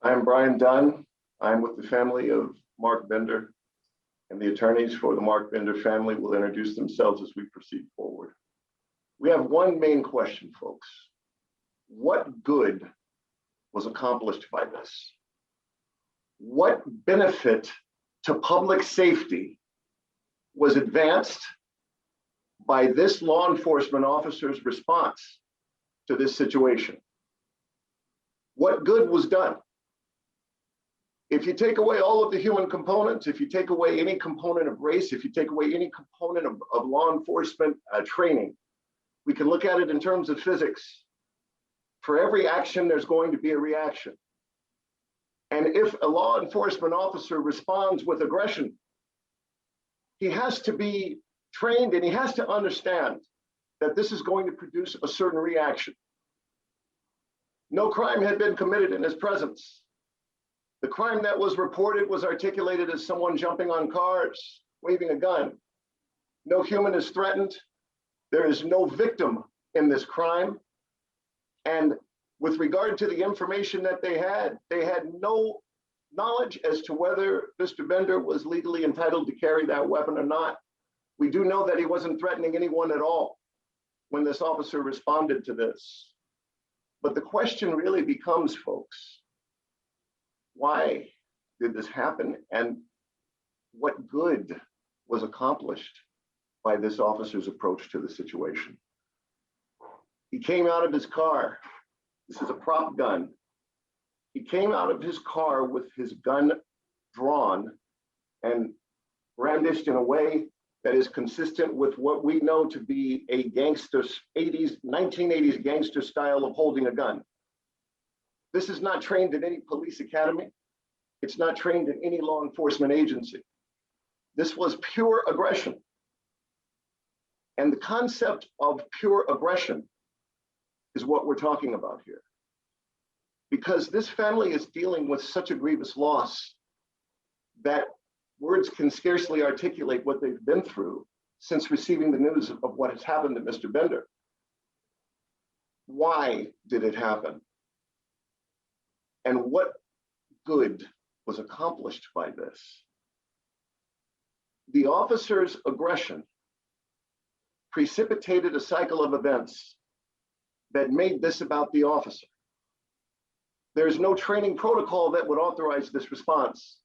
I'm Brian Dunn. I'm with the family of Mark Bender, and the attorneys for the Mark Bender family will introduce themselves as we proceed forward. We have one main question, folks. What good was accomplished by this? What benefit to public safety was advanced by this law enforcement officer's response to this situation? What good was done? If you take away all of the human components, if you take away any component of race, if you take away any component of law enforcement training, we can look at it in terms of physics. For every action, there's going to be a reaction. And if a law enforcement officer responds with aggression, he has to be trained and he has to understand that this is going to produce a certain reaction. No crime had been committed in his presence. The crime that was reported was articulated as someone jumping on cars, waving a gun. No human is threatened. There is no victim in this crime. And with regard to the information that they had no knowledge as to whether Mr. Bender was legally entitled to carry that weapon or not. We do know that he wasn't threatening anyone at all when this officer responded to this. But the question really becomes, folks, why did this happen and what good was accomplished by this officer's approach to the situation? He came out of his car. This is a prop gun. He came out of his car with his gun drawn and brandished in a way that is consistent with what we know to be a gangster 1980s gangster style of holding a gun. This is not trained in any police academy. It's not trained in any law enforcement agency. This was pure aggression. And the concept of pure aggression is what we're talking about here. Because this family is dealing with such a grievous loss that words can scarcely articulate what they've been through since receiving the news of what has happened to Mr. Bender. Why did it happen? And what good was accomplished by this? The officer's aggression precipitated a cycle of events that made this about the officer. There's no training protocol that would authorize this response.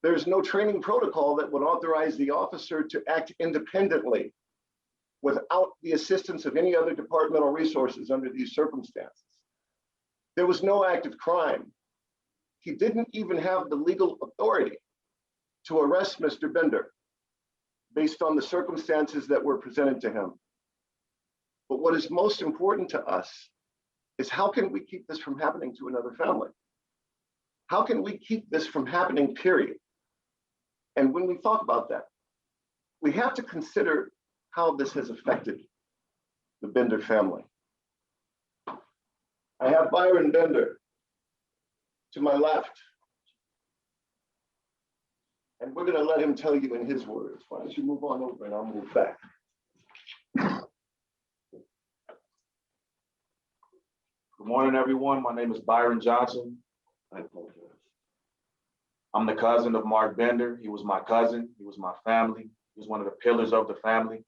There's no training protocol that would authorize the officer to act independently without the assistance of any other departmental resources under these circumstances. There was no act of crime. He didn't even have the legal authority to arrest Mr. Bender based on the circumstances that were presented to him. But what is most important to us is how can we keep this from happening to another family? How can we keep this from happening, period? And when we talk about that, we have to consider how this has affected the Bender family. I have Byron Bender to my left. And we're gonna let him tell you in his words. Why don't you move on over and I'll move back. Good morning, everyone. My name is Byron Johnson. I apologize. I'm the cousin of Mark Bender. He was my cousin. He was my family. He was one of the pillars of the family.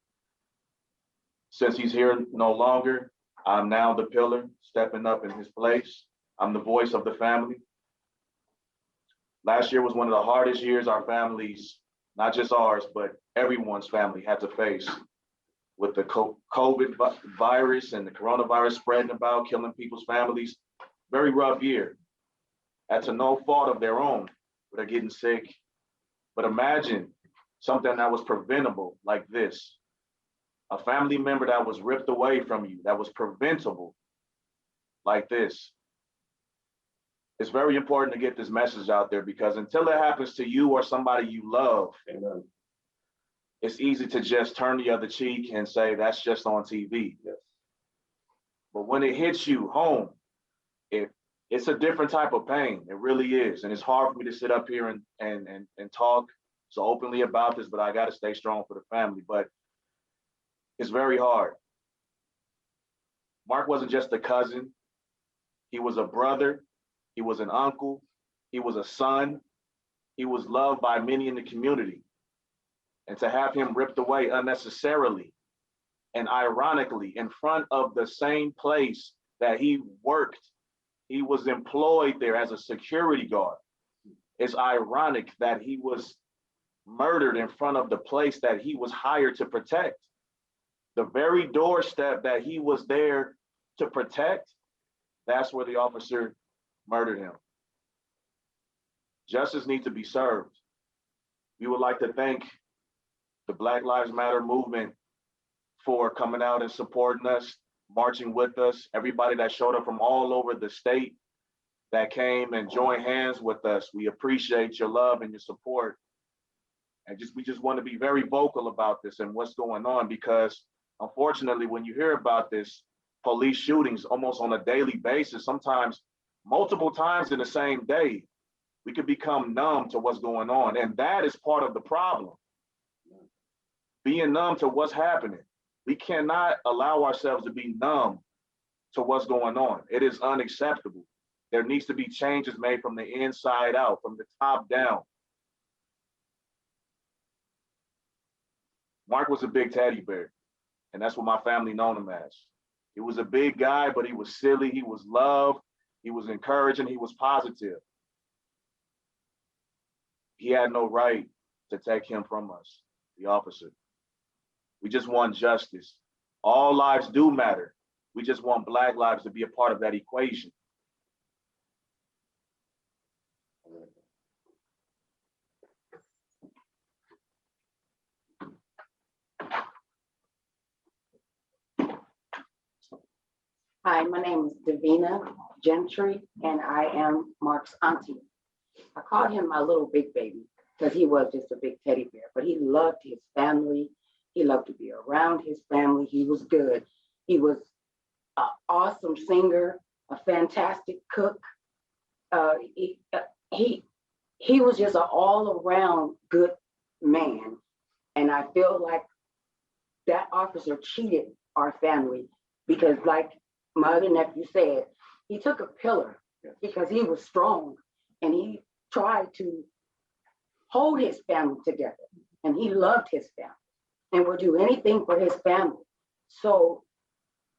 Since he's here no longer, I'm now the pillar, stepping up in his place. I'm the voice of the family. Last year was one of the hardest years our families, not just ours, but everyone's family had to face with the COVID virus and the coronavirus spreading about, killing people's families. Very rough year. That's to no fault of their own. They're getting sick. But imagine something that was preventable like this. A family member that was ripped away from you, that was preventable like this. It's very important to get this message out there because until it happens to you or somebody you love, Amen. It's easy to just turn the other cheek and say, that's just on TV. Yes. But when it hits you home, it's a different type of pain. It really is. And it's hard for me to sit up here and talk so openly about this, but I got to stay strong for the family. But it's very hard. Mark wasn't just a cousin. He was a brother. He was an uncle. He was a son. He was loved by many in the community. And to have him ripped away unnecessarily and ironically in front of the same place that he worked, he was employed there as a security guard. It's ironic that he was murdered in front of the place that he was hired to protect. The very doorstep that he was there to protect, that's where the officer murdered him. Justice needs to be served. We would like to thank the Black Lives Matter movement for coming out and supporting us, marching with us, everybody that showed up from all over the state that came and joined hands with us. We appreciate your love and your support. And we just want to be very vocal about this and what's going on, because unfortunately, when you hear about this, police shootings almost on a daily basis, sometimes multiple times in the same day, we could become numb to what's going on. And that is part of the problem. Being numb to what's happening. We cannot allow ourselves to be numb to what's going on. It is unacceptable. There needs to be changes made from the inside out, from the top down. Mark was a big teddy bear, and that's what my family known him as. He was a big guy, but he was silly, he was loved, he was encouraging, he was positive. He had no right to take him from us, the officer. We just want justice. All lives do matter. We just want Black lives to be a part of that equation. Hi, my name is Davina Gentry, and I am Mark's auntie. I called him my little big baby because he was just a big teddy bear, but he loved his family. He loved to be around his family. He was good. He was an awesome singer, a fantastic cook. He was just an all-around good man. And I feel like that officer cheated our family because, like my other nephew said, he took a pillar because he was strong and he tried to hold his family together, and he loved his family and would do anything for his family. So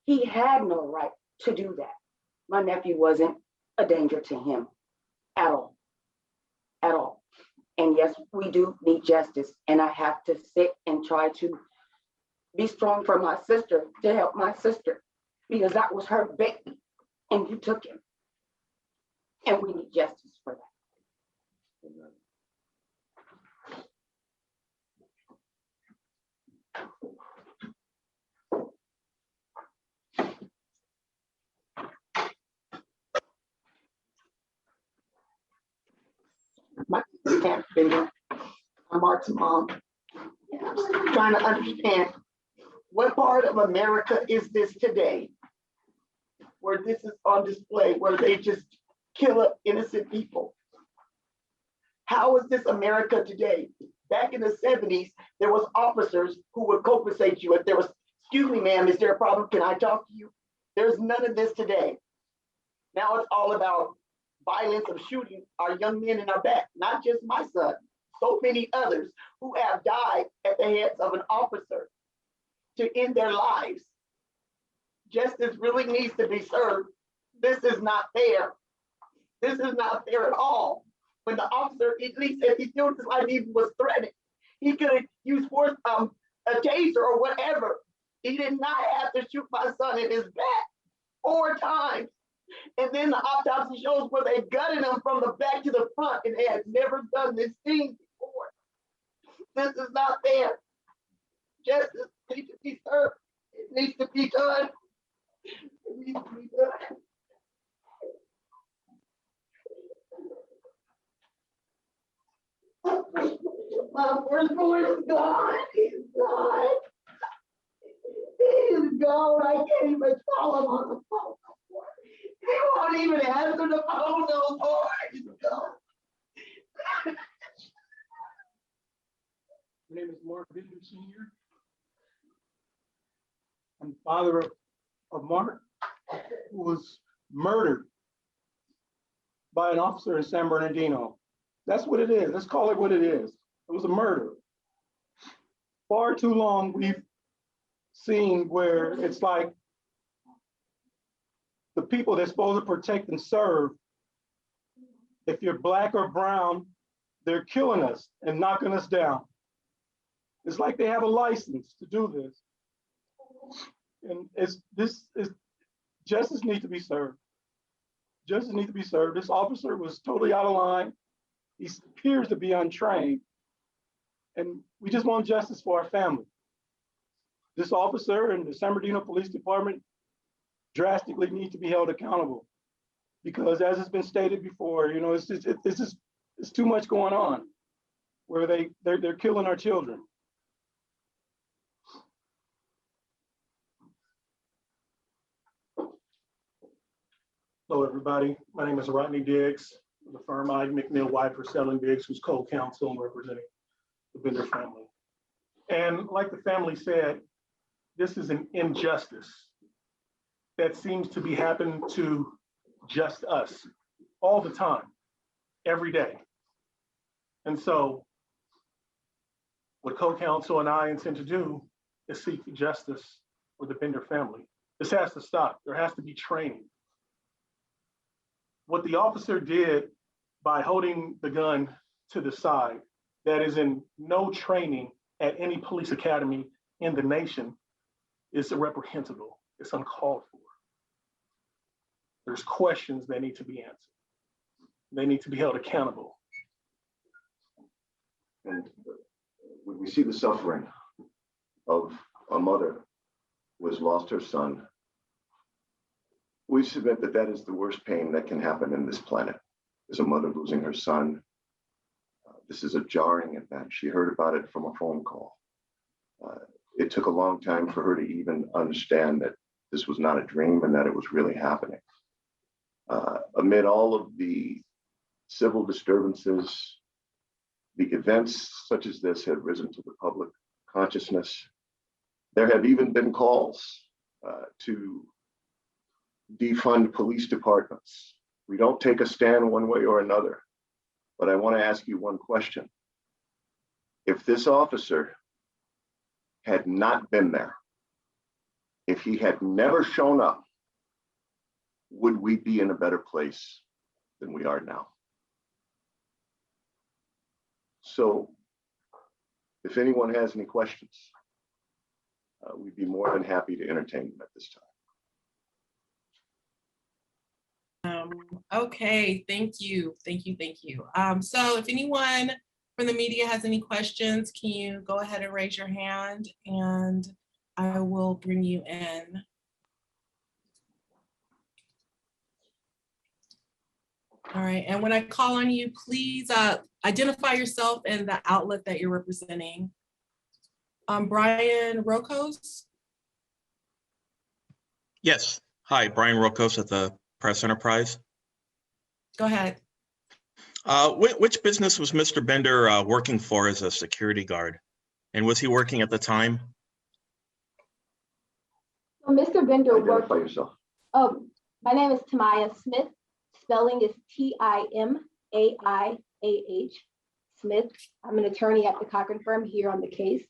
he had no right to do that. My nephew wasn't a danger to him at all, at all. And yes, we do need justice, and I have to sit and try to be strong for my sister, to help my sister, because that was her baby, and you took him. And we need justice for that. My can't figure. I'm Mark's mom. And I'm still trying to understand what part of America is this today, where this is on display, where they just kill up innocent people. How is this America today? Back in the 70s, there was officers who would compensate you if there was, excuse me, ma'am, is there a problem? Can I talk to you? There's none of this today. Now it's all about violence of shooting our young men in our back, not just my son, so many others who have died at the hands of an officer to end their lives. Justice really needs to be served. This is not fair. This is not fair at all. When the officer, at least if he killed his life, even was threatened, he could have used force, a taser or whatever. He did not have to shoot my son in his back 4 times. And then the autopsy shows where they gutted him from the back to the front, and they had never done this thing before. This is not fair. Justice needs to be served. It needs to be done. It needs to be done. My firstborn is gone. He's gone. He's gone. I can't even call him on the phone. He won't even answer the phone no more. He's gone. My name is Mark Bender Sr. I'm the father of Mark, who was murdered by an officer in San Bernardino. That's what it is. Let's call it what it is. It was a murder. Far too long we've seen where it's like the people they're supposed to protect and serve, if you're Black or brown, they're killing us and knocking us down. It's like they have a license to do this. And justice needs to be served. Justice needs to be served. This officer was totally out of line. He appears to be untrained. And we just want justice for our family. This officer and the San Bernardino Police Department drastically need to be held accountable. Because as it's been stated before, you know, it's too much going on where they're killing our children. Hello, everybody. My name is Rodney Diggs, the firm Ivie, McNeill, Wyatt, Purcell, and Diggs, who's co-counsel and representing the Bender family. And like the family said, this is an injustice that seems to be happening to just us all the time, every day. And so what co-counsel and I intend to do is seek justice for the Bender family. This has to stop. There has to be training. What the officer did by holding the gun to the side, that is in no training at any police academy in the nation, is reprehensible. It's uncalled for. There's questions that need to be answered. They need to be held accountable. And when we see the suffering of a mother who has lost her son, we submit that that is the worst pain that can happen in this planet, is a mother losing her son. This is a jarring event. She heard about it from a phone call. It took a long time for her to even understand that this was not a dream and that it was really happening. Amid all of the civil disturbances, the events such as this have risen to the public consciousness. There have even been calls to defund police departments. We don't take a stand one way or another, but I want to ask you one question. If this officer had not been there, if he had never shown up, would we be in a better place than we are now? So if anyone has any questions, we'd be more than happy to entertain them at this time. Okay, thank you. So if anyone from the media has any questions, can you go ahead and raise your hand and I will bring you in. All right, and when I call on you, please identify yourself and the outlet that you're representing. Brian Rokos? Yes. Hi, Brian Rokos at the Press Enterprise. Go ahead. Which business was Mr. Bender working for as a security guard? And was he working at the time? So Mr. Bender worked. Identify yourself. Oh, my name is Tamaya Smith. Spelling is Timaiah Smith. I'm an attorney at the Cochran firm here on the case.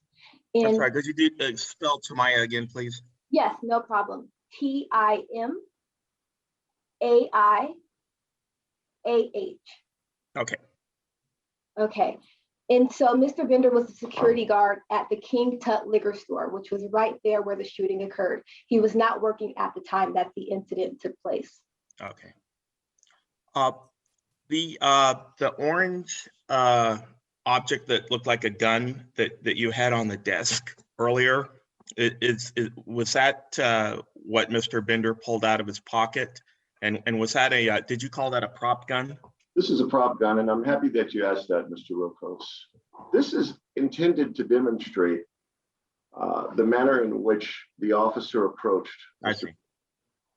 And I'm sorry, could you spell Tamaya again, please? yes, no problem. Timaiah. Okay. Okay. And so Mr. Bender was a security guard at the King Tut Liquor store, which was right there where the shooting occurred. He was not working at the time that the incident took place. Okay. The orange object that looked like a gun that you had on the desk earlier, was that what Mr. Bender pulled out of his pocket? And was that did you call that a prop gun? This is a prop gun, and I'm happy that you asked that, Mr. Rokos. This is intended to demonstrate the manner in which the officer approached. I see.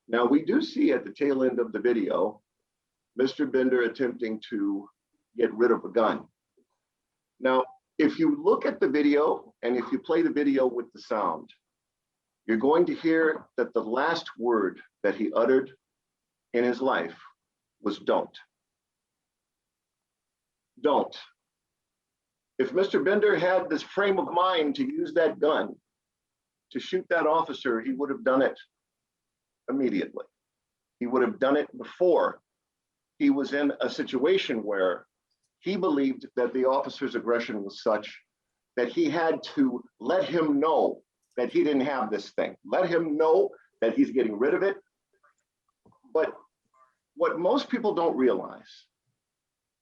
Now, we do see at the tail end of the video, Mr. Bender attempting to get rid of a gun. Now, if you look at the video, and if you play the video with the sound, you're going to hear that the last word that he uttered in his life was "don't." don't. If Mr. Bender had this frame of mind to use that gun to shoot that officer, he would have done it immediately. He would have done it before he was in a situation where he believed that the officer's aggression was such that he had to let him know that he didn't have this thing, let him know that he's getting rid of it. But what most people don't realize,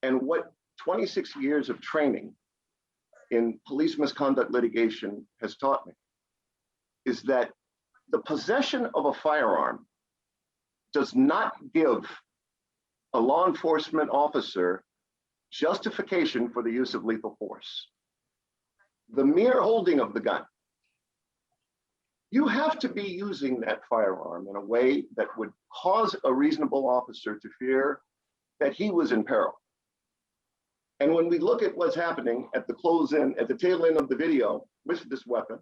and what 26 years of training in police misconduct litigation has taught me, is that the possession of a firearm does not give a law enforcement officer justification for the use of lethal force. The mere holding of the gun, you have to be using that firearm in a way that would cause a reasonable officer to fear that he was in peril. And when we look at what's happening at the tail end of the video with this weapon,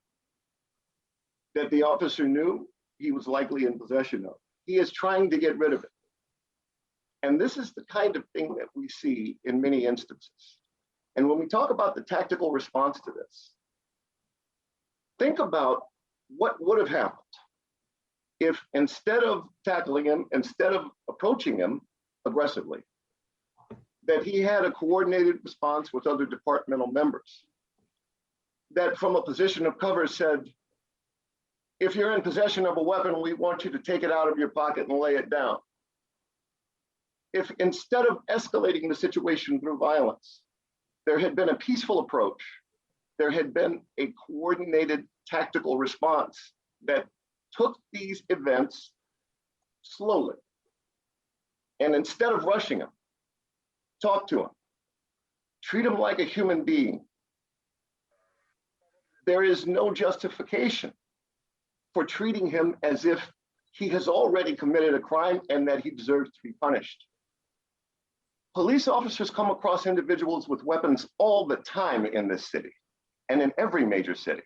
that the officer knew he was likely in possession of, he is trying to get rid of it. And this is the kind of thing that we see in many instances. And when we talk about the tactical response to this, think about what would have happened if, instead of tackling him, instead of approaching him aggressively, that he had a coordinated response with other departmental members, that from a position of cover said, if you're in possession of a weapon, we want you to take it out of your pocket and lay it down. If instead of escalating the situation through violence, there had been a peaceful approach, there had been a coordinated tactical response that took these events slowly. And instead of rushing him, talk to him, treat him like a human being. There is no justification for treating him as if he has already committed a crime and that he deserves to be punished. Police officers come across individuals with weapons all the time in this city and in every major city.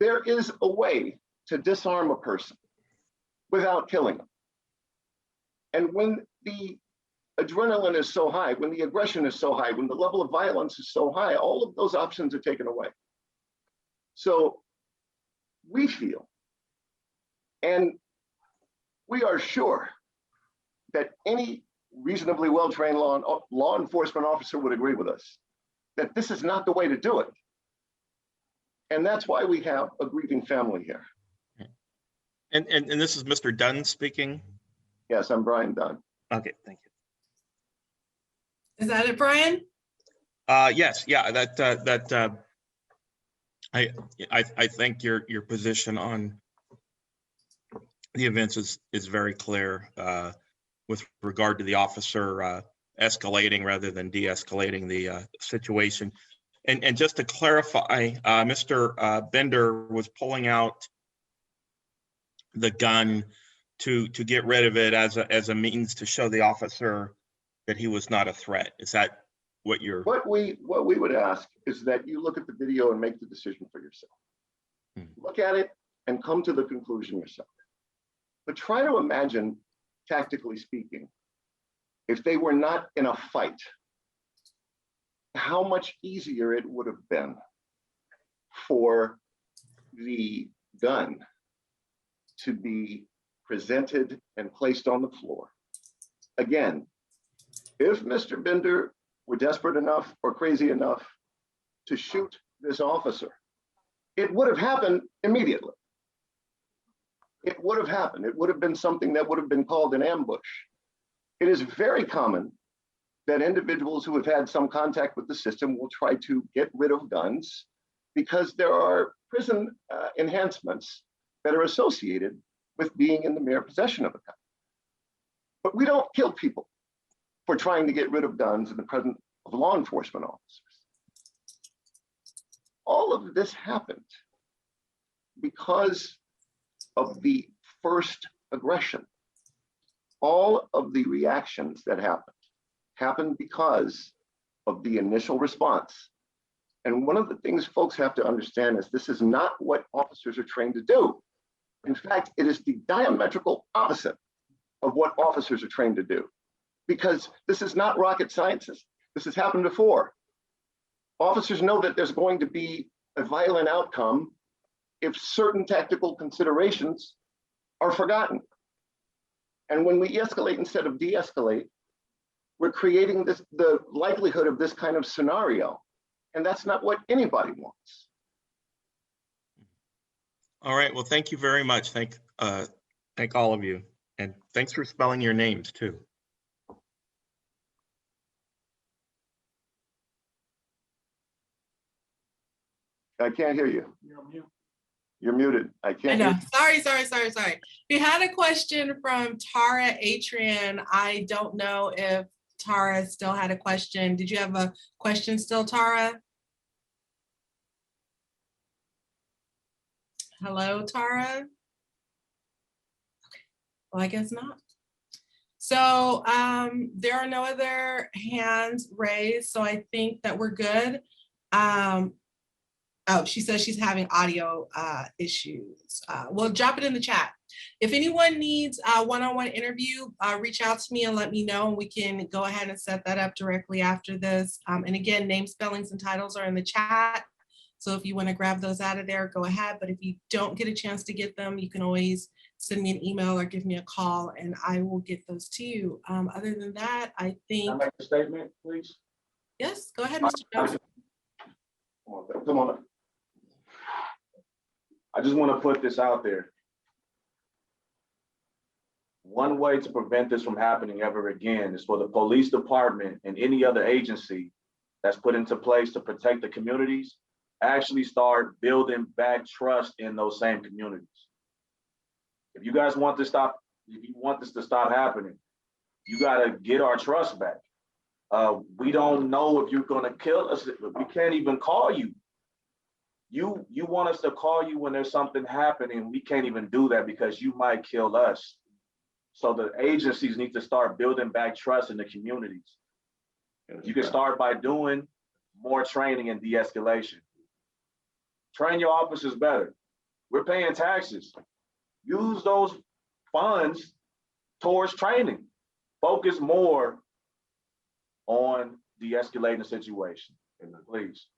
There is a way to disarm a person without killing them. And when the adrenaline is so high, when the aggression is so high, when the level of violence is so high, all of those options are taken away. So we feel, and we are sure that any reasonably well-trained law enforcement officer would agree with us, that this is not the way to do it. And that's why we have a grieving family here. And this is Mr. Dunn speaking? Yes, I'm Brian Dunn. Okay, thank you. Is that it, Brian? Yes, yeah, I think your position on the events is very clear with regard to the officer escalating rather than de-escalating the situation. And just to clarify, Mr. Bender was pulling out the gun to get rid of it as a means to show the officer that he was not a threat. Is that what you're? What we would ask is that you look at the video and make the decision for yourself. Look at it and come to the conclusion yourself. But try to imagine, tactically speaking, if they were not in a fight, how much easier it would have been for the gun to be presented and placed on the floor. Again, if Mr. Bender were desperate enough or crazy enough to shoot this officer, it would have happened immediately. It would have happened. It would have been something that would have been called an ambush. It is very common that individuals who have had some contact with the system will try to get rid of guns because there are prison enhancements that are associated with being in the mere possession of a gun. But we don't kill people for trying to get rid of guns in the presence of law enforcement officers. All of this happened because of the first aggression. All of the reactions that happened because of the initial response. And one of the things folks have to understand is this is not what officers are trained to do. In fact, it is the diametrical opposite of what officers are trained to do. Because this is not rocket science. This has happened before. Officers know that there's going to be a violent outcome if certain tactical considerations are forgotten. And when we escalate instead of de-escalate, we're creating the likelihood of this kind of scenario. And that's not what anybody wants. All right, well, thank you very much. Thank all of you. And thanks for spelling your names too. I can't hear you. You're muted. I I can't know. hear Sorry. We had a question from Tara Atrian. I don't know if Tara still had a question. Did you have a question still, Tara? Hello, Tara? Okay. Well, I guess not. So there are no other hands raised, so I think that we're good. Oh, she says she's having audio issues. We'll drop it in the chat. If anyone needs a one-on-one interview, reach out to me and let me know, and we can go ahead and set that up directly after this. And again, name, spellings, and titles are in the chat. So if you want to grab those out of there, go ahead. But if you don't get a chance to get them, you can always send me an email or give me a call, and I will get those to you. Other than that, I think. Can I make a statement, please? Yes, go ahead, Mr. Johnson. Come on. I just want to put this out there. One way to prevent this from happening ever again is for the police department and any other agency that's put into place to protect the communities, actually start building back trust in those same communities. If you guys want to stop, if you want this to stop happening, you got to get our trust back. We don't know if you're going to kill us. We can't even call you. You want us to call you when there's something happening. We can't even do that because you might kill us. So the agencies need to start building back trust in the communities. You can start by doing more training and de-escalation. Train your officers better. We're paying taxes. Use those funds towards training. Focus more on de-escalating the situation, please.